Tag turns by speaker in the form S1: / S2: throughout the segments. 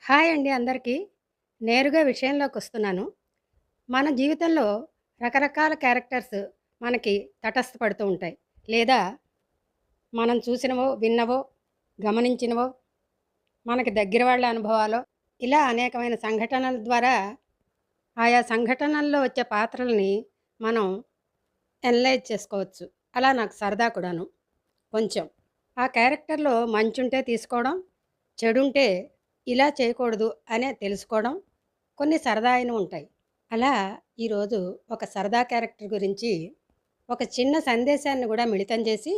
S1: Hi అండి అందరికీ. నేరుగా విషయంలోకొస్తున్నాను. మన జీవితంలో రకరకాల క్యారెక్టర్స్ మనకి తటస్థపడుతూ ఉంటాయి. లేదా మనం చూసినవో, విన్నవో, గమనించినవో, మనకి దగ్గర వాళ్ళ అనుభవాలో, ఇలా అనేకమైన సంఘటనల ద్వారా ఆయా సంఘటనల్లో వచ్చే పాత్రలని మనం అనలైజ్ చేసుకోవచ్చు. అలా నాకు సరదా కూడాను కొంచెం. ఆ క్యారెక్టర్‌లో మంచుంటే తీసుకోవడం, చెడుంటే ఇలా చేయకూడదు అనే తెలుసుకోవడం, కొన్ని సరదా అయినవి ఉంటాయి. అలా ఈరోజు ఒక సరదా క్యారెక్టర్ గురించి ఒక చిన్న సందేశాన్ని గూడా మిళితం చేసి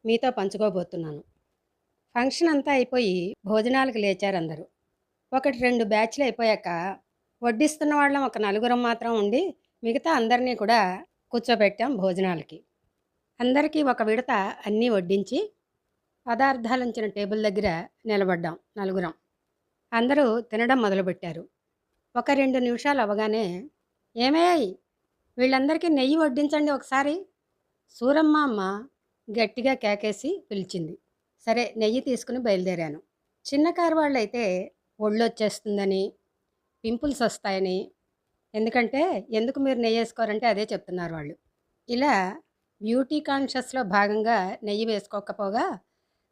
S1: మీతో పంచుకోబోతున్నాను. ఫంక్షన్ అంతా అయిపోయి భోజనాలకు లేచారందరూ. 1, 2 బ్యాచ్‌లు అయిపోయాక వడ్డిస్తున్న వాళ్ళం ఒక నలుగురం మాత్రం ఉండి మిగతా అందరినీ కూడా కూర్చోబెట్టాం భోజనాలకి. అందరికీ ఒక విడత అన్నీ వడ్డించి పదార్థాలుంచిన టేబుల్ దగ్గర నిలబడ్డాం నలుగురం. అందరూ తినడం మొదలుపెట్టారు. ఒక 2 నిమిషాలు అవ్వగానే, "ఏమేయ్! వీళ్ళందరికీ నెయ్యి వడ్డించండి ఒకసారి." సూరమ్మ అమ్మ గట్టిగా కేకేసి పిలిచింది. సరే నెయ్యి తీసుకుని బయలుదేరాను. చిన్న కారు వాళ్ళైతే ఒళ్ళొచ్చేస్తుందని, పింపుల్స్ వస్తాయని, ఎందుకంటే ఎందుకు మీరు నెయ్యేసుకోరంటే అదే చెప్తున్నారు వాళ్ళు. ఇలా బ్యూటీ కాన్షియస్‌లో భాగంగా నెయ్యి వేసుకోకపోగా,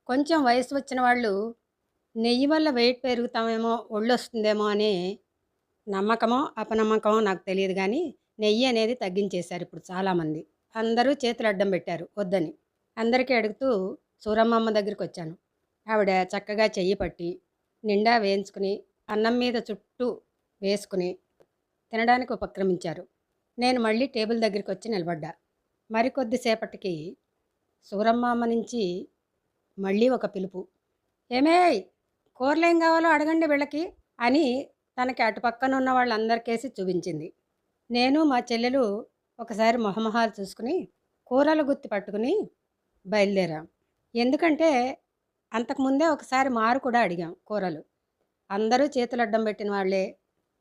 S1: కొంచెం వయసు వచ్చిన వాళ్ళు నెయ్యి వల్ల వెయిట్ పెరుగుతామేమో, ఒళ్ళొస్తుందేమో అని నమ్మకమో, అపనమ్మకమో నాకు తెలీదు గానీ, నెయ్యి అనేది తగ్గించేశారిప్పుడు చాలామంది. అందరూ చేతులు అడ్డం పెట్టారు వద్దని. అందరికీ అడుగుతూ సూరమ్మమ్మ దగ్గరికొచ్చాను. ఆవిడ చక్కగా చెయ్యి పట్టి, నిండా వేయించుకుని, అన్నం మీద చుట్టూ వేసుకుని, తినడానికి ఉపక్రమించారు. నేను మళ్ళీ టేబుల్ దగ్గరికొచ్చి నిలబడ్డా. మరికొద్ది సేపటికి సూరమ్మమ్మ నుంచి మళ్ళీ ఒక పిలుపు. "ఏమేయ్! కూరలేం గావాలో అడగండి వీళ్ళకి" అని తనకి అటుపక్కనున్న వాళ్ళందరికేసి చూపించింది. నేను మా చెల్లెలు ఒకసారి మొహమొహాలు చూసుకుని కూరల గుత్తి పట్టుకుని బయలుదేరాం. ఎందుకంటే అంతకుముందే ఒకసారి మారు కూడా అడిగాం కూరలు. అందరూ చేతులడ్డం పెట్టిన వాళ్ళే.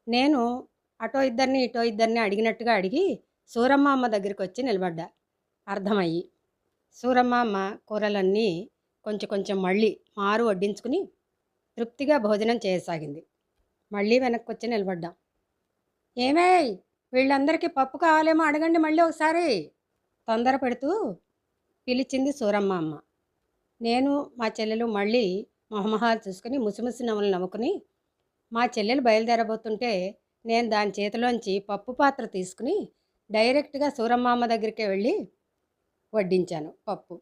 S1: నేను అటో ఇద్దరిని, ఇటో ఇద్దరిని అడిగినట్టుగా అడిగి సూరమ్మ అమ్మ దగ్గరికొచ్చి నిలబడ్డా అర్థమయ్యి. సూరమ్మ అమ్మ కూరలన్నీ కొంచెం కొంచెం మళ్ళీ మారు వడ్డించుకుని తృప్తిగా భోజనం చేయసాగింది. మళ్ళీ వెనక్కొచ్చి నిలబడ్డాం. "ఏమేయ్! వీళ్ళందరికీ పప్పు కావాలేమో అడగండి మళ్ళీ ఒకసారి" తొందర పెడుతూ పిలిచింది సూరమ్మ అమ్మ. నేను మా చెల్లెలు మళ్ళీ మొహమొహాలు చూసుకుని ముసిముసి నవ్వులు నవ్వుకుని మా చెల్లెలు బయలుదేరబోతుంటే నేను దాని చేతిలోంచి పప్పు పాత్ర తీసుకుని డైరెక్ట్‌గా సూరమ్మ అమ్మ దగ్గరికే వెళ్ళి వడ్డించాను పప్పు.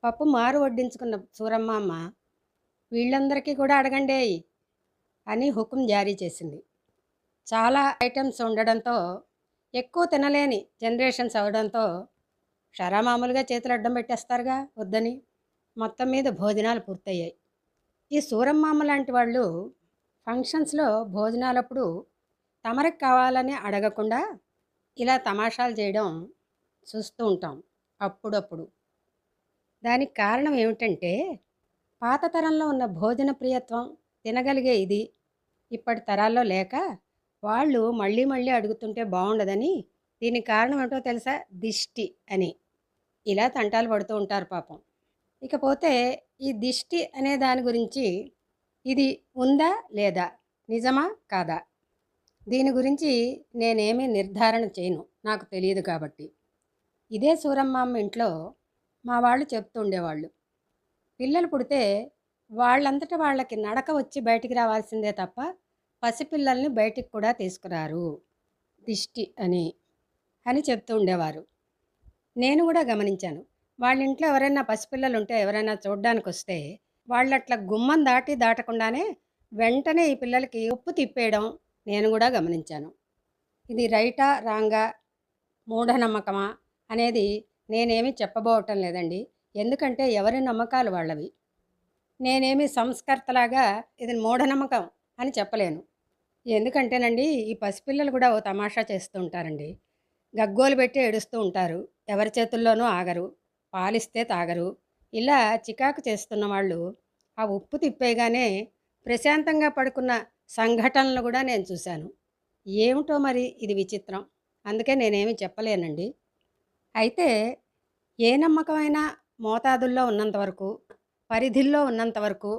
S1: పప్పు మారు వడ్డించుకున్న సూరమ్మ అమ్మ "వీళ్ళందరికీ కూడా అడగండేయ్" అని హుకుం జారీ చేసింది. చాలా ఐటెమ్స్ ఉండడంతో ఎక్కువ తినలేని జనరేషన్స్ అవ్వడంతో షరామామూలుగా చేతులు అడ్డం పెట్టేస్తారుగా వద్దని. మొత్తం మీద భోజనాలు పూర్తయ్యాయి. ఈ సూరమ్మామ లాంటి వాళ్ళు ఫంక్షన్స్‌లో భోజనాలప్పుడు తమరికి కావాలని అడగకుండా ఇలా తమాషాలు చేయడం చూస్తూ ఉంటాం అప్పుడప్పుడు. దానికి కారణం ఏమిటంటే పాత తరంలో ఉన్న భోజన ప్రియత్వం, తినగలిగే ఇది ఇప్పటి తరాల్లో లేక వాళ్ళు మళ్ళీ మళ్ళీ అడుగుతుంటే బాగుండదని. దీనికి కారణం ఏమిటో తెలుసా? దిష్టి అని. ఇలా తంటాలు పడుతూ ఉంటారు పాపం. ఇకపోతే ఈ దిష్టి అనే దాని గురించి ఇది ఉందా లేదా? నిజమా కాదా? దీని గురించి నేనేమీ నిర్ధారణ చేయను. నాకు తెలియదు కాబట్టి. ఇదే సూరమ్మమ్మ ఇంట్లో మా వాళ్ళు చెప్తూ ఉండేవాళ్ళు. పిల్లలు పుడితే వాళ్ళంతట వాళ్ళకి నడక వచ్చి బయటికి రావాల్సిందే తప్ప పసిపిల్లల్ని బయటికి కూడా తీసుకురారు దిష్టి అని అని చెప్తూ ఉండేవారు. నేను కూడా గమనించాను. వాళ్ళ ఇంట్లో ఎవరైనా పసిపిల్లలు ఉంటే ఎవరైనా చూడ్డానికొస్తే వాళ్ళట్లా గుమ్మం దాటి దాటకుండానే వెంటనే ఈ పిల్లలకి ఉప్పు తిప్పేయడం నేను కూడా గమనించాను. ఇది రైటా రాంగా మూఢనమ్మకమా అనేది నేనేమి చెప్పబోవటం లేదండి. ఎందుకంటే ఎవరి నమ్మకాలు వాళ్ళవి. నేనేమి సంస్కర్తలాగా ఇది మూఢనమ్మకం అని చెప్పలేను. ఎందుకంటేనండి ఈ పసిపిల్లలు కూడా ఓ తమాషా చేస్తూ ఉంటారండి. గగ్గోలు పెట్టి ఏడుస్తూ ఉంటారు. ఎవరి చేతుల్లోనూ ఆగరు. పాలిస్తే తాగరు. ఇలా చికాకు చేస్తున్న వాళ్ళు ఆ ఉప్పు తిప్పేయగానే ప్రశాంతంగా పడుకున్న సంఘటనలు కూడా నేను చూశాను. ఏమిటో మరి ఇది విచిత్రం. అందుకే నేనేమి చెప్పలేనండి. అయితే ఏ నమ్మకమైనా మోతాదుల్లో ఉన్నంత వరకు, పరిధిల్లో ఉన్నంత వరకు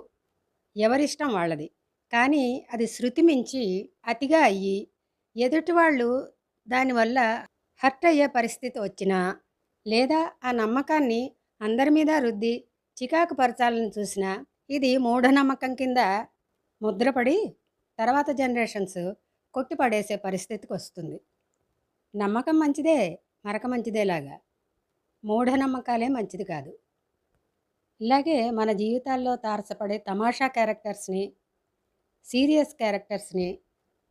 S1: ఎవరిష్టం వాళ్ళది. కానీ అది శృతి మించి అతిగా అయ్యి ఎదుటి వాళ్ళు దానివల్ల హర్ట్ అయ్యే పరిస్థితి వచ్చినా లేదా ఆ నమ్మకాన్ని అందరి మీద రుద్ది చికాకు పరచాలని చూసినా ఇది మూఢనమ్మకం కింద ముద్రపడి తర్వాత జనరేషన్స్ కొట్టిపడేసే పరిస్థితికి వస్తుంది. నమ్మకం మంచిదే, మరక మంచిదేలాగా మూఢనమ్మకాలే మంచిది కాదు. ఇలాగే మన జీవితాల్లో తారసపడే తమాషా క్యారెక్టర్స్ని, సీరియస్ క్యారెక్టర్స్ని,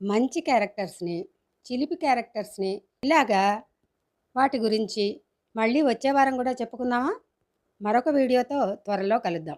S1: మంచి క్యారెక్టర్స్ని, చిలిపి క్యారెక్టర్స్ని ఇలాగా వాటి గురించి మళ్ళీ వచ్చే వారం కూడా చెప్పుకుందామా? మరొక వీడియోతో త్వరలో కలుద్దాం.